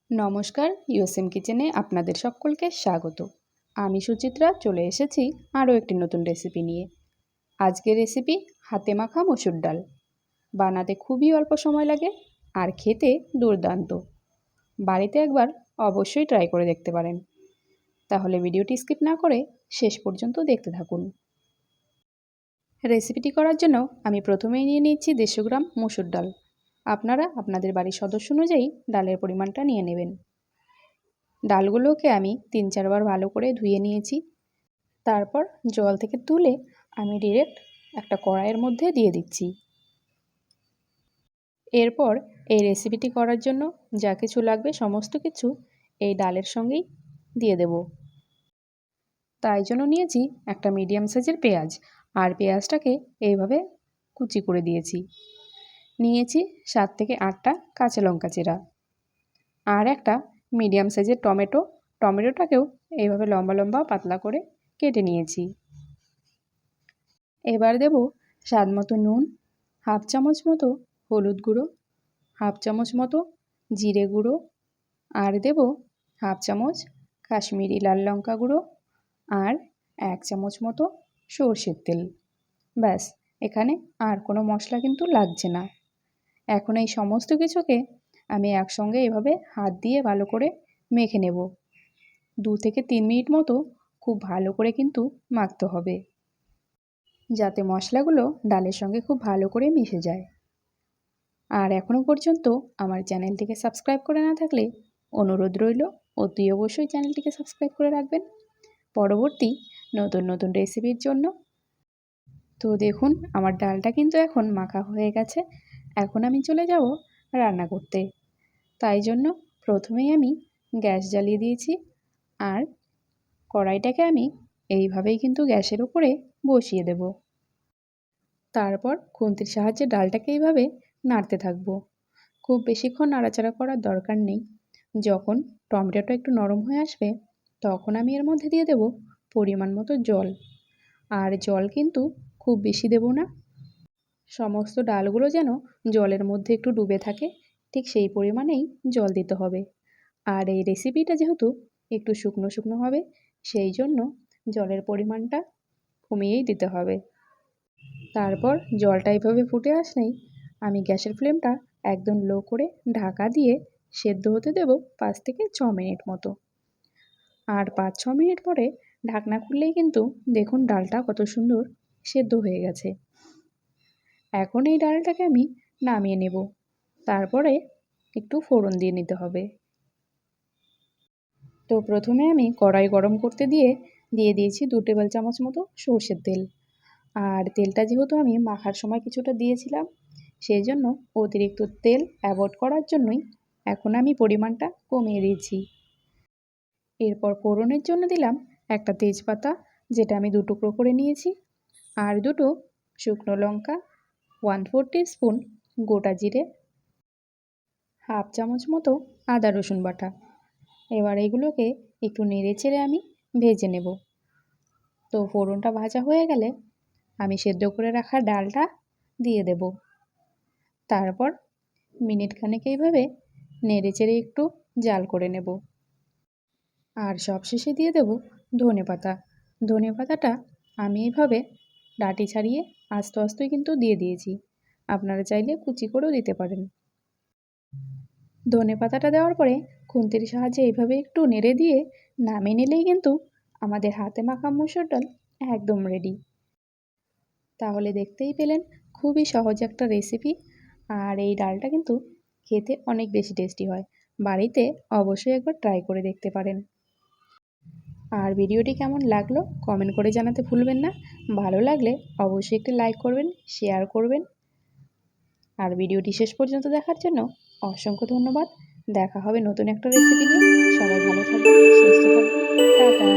নমস্কার, ইউএসএম কিচেনে আপনাদের সকলকে স্বাগত। আমি সুচিত্রা চলে এসেছি আরও একটি নতুন রেসিপি নিয়ে। আজকের রেসিপি হাতে মাখা মসুর ডাল। বানাতে খুবই অল্প সময় লাগে আর খেতে দুর্দান্ত। বাড়িতে একবার অবশ্যই ট্রাই করে দেখতে পারেন। তাহলে ভিডিওটি স্কিপ না করে শেষ পর্যন্ত দেখতে থাকুন। রেসিপিটি করার জন্য আমি প্রথমেই নিয়ে নিচ্ছি 150 গ্রাম মসুর ডাল। আপনারা আপনাদের বাড়ির সদস্য অনুযায়ী ডালের পরিমাণটা নিয়ে নেবেন। ডালগুলোকে আমি 3-4 বার ভালো করে ধুয়ে নিয়েছি। তারপর জল থেকে তুলে আমি ডিরেক্ট একটা কড়াইয়ের মধ্যে দিয়ে দিচ্ছি। এরপর এই রেসিপিটি করার জন্য যা কিছু লাগবে সমস্ত কিছু এই ডালের সঙ্গেই দিয়ে দেব। তাই জন্য নিয়েছি একটা মিডিয়াম সাইজের পেঁয়াজ, আর পেঁয়াজটাকে এইভাবে কুচি করে দিয়েছি। নিয়েছি 7 থেকে 8টা কাঁচা লঙ্কা চেরা, আর একটা মিডিয়াম সাইজের টমেটোটাকেও এইভাবে লম্বা লম্বা পাতলা করে কেটে নিয়েছি। এবার দেব স্বাদ মতো নুন, হাফ চামচ মতো হলুদ গুঁড়ো, হাফ চামচ মতো জিরে গুঁড়ো, আর দেব হাফ চামচ কাশ্মীরি লাল লঙ্কা গুঁড়ো, আর 1 চামচ মতো সর্ষের তেল। ব্যাস, এখানে আর কোনো মশলা কিন্তু লাগছে না। এখন এই সমস্ত কিছুকে আমি একসঙ্গে এভাবে হাত দিয়ে ভালো করে মেখে নেব। 2 থেকে 3 মিনিট মতো খুব ভালো করে কিন্তু মাখতে হবে, যাতে মশলাগুলো ডালের সঙ্গে খুব ভালো করে মিশে যায়। আর এখনও পর্যন্ত আমার চ্যানেলটিকে সাবস্ক্রাইব করে না থাকলে অনুরোধ রইল অতি অবশ্যই চ্যানেলটিকে সাবস্ক্রাইব করে রাখবেন পরবর্তী নতুন নতুন রেসিপির জন্য। তো দেখুন, আমার ডালটা কিন্তু এখন মাখা হয়ে গেছে। এখন আমি চলে যাব রান্না করতে। তাই জন্য প্রথমেই আমি গ্যাস জ্বালিয়ে দিয়েছি, আর কড়াইটাকে আমি এইভাবেই কিন্তু গ্যাসের উপরে বসিয়ে দেব। তারপর খুন্তির সাহায্যে ডালটাকে এইভাবে নাড়তে থাকবো। খুব বেশিক্ষণ নাড়াচাড়া করার দরকার নেই। যখন টমেটোটা একটু নরম হয়ে আসবে তখন আমি এর মধ্যে দিয়ে দেব পরিমাণ মতো জল। আর জল কিন্তু খুব বেশি দেব না, সমস্ত ডালগুলো যেন জলের মধ্যে একটু ডুবে থাকে ঠিক সেই পরিমাণেই জল দিতে হবে। আর এই রেসিপিটা যেহেতু একটু শুকনো শুকনো হবে, সেই জন্য জলের পরিমাণটা কমিয়েই দিতে হবে। তারপর জলটা এইভাবে ফুটে আসলেই আমি গ্যাসের ফ্লেমটা একদম লো করে ঢাকা দিয়ে সেদ্ধ হতে দেব 5 থেকে 6 মিনিট মতো। আর 5-6 মিনিট পরে ঢাকনা খুললেই কিন্তু দেখুন ডালটা কত সুন্দর সেদ্ধ হয়ে গেছে। এখন এই ডালটাকে আমি নামিয়ে নেব। তারপরে একটু ফোড়ন দিয়ে নিতে হবে। তো প্রথমে আমি কড়াই গরম করতে দিয়ে দিয়েছি 2 টেবিল চামচ মতো সর্ষের তেল। আর তেলটা যেহেতু আমি মাখার সময় কিছুটা দিয়েছিলাম, সেই জন্য অতিরিক্ত তেল অ্যাভয়েড করার জন্যই এখন আমি পরিমাণটা কমিয়ে দিয়েছি। এরপর ফোড়নের জন্য দিলাম একটা তেজপাতা, যেটা আমি 2 টুকরো করে নিয়েছি, আর 2টো শুকনো লঙ্কা, 1/4 টিস্পুন গোটা জিরে, হাফ চামচ মতো আদা রসুন বাটা। এবার এগুলোকে একটু নেড়ে চেড়ে আমি ভেজে নেব। তো ফোড়নটা ভাজা হয়ে গেলে আমি সেদ্ধ করে রাখা ডালটা দিয়ে দেব। তারপর মিনিট খানেক এইভাবে নেড়ে চেড়ে একটু জাল করে নেব। আর সবশেষে দিয়ে দেব ধনেপাতা। ধনেপাতাটা আমি এইভাবে ডাঁটি ছাড়িয়ে আস্তে আস্তেই কিন্তু দিয়ে দিয়েছি। আপনারা চাইলে কুচি করেও দিতে পারেন। ধনেপাতাটা দেওয়ার পরে খুন্তির সাহায্যে এইভাবে একটু নেড়ে দিয়ে নামিয়ে নিলেই কিন্তু আমাদের হাতে মাখা মসুর ডাল একদম রেডি। তাহলে দেখতেই পেলেন খুবই সহজ একটা রেসিপি। আর এই ডালটা কিন্তু খেতে অনেক বেশি টেস্টি হয়। বাড়িতে অবশ্যই একবার ট্রাই করে দেখতে পারেন। আর ভিডিওটি কেমন লাগলো কমেন্ট করে জানাতে ভুলবেন না। ভালো লাগলে অবশ্যই একটি লাইক করবেন, শেয়ার করবেন। আর ভিডিওটি শেষ পর্যন্ত দেখার জন্য অসংখ্য ধন্যবাদ। দেখা হবে নতুন একটা রেসিপি নিয়ে। সবাই ভালো থাকবেন, সুস্থ থাকবেন। টাটা।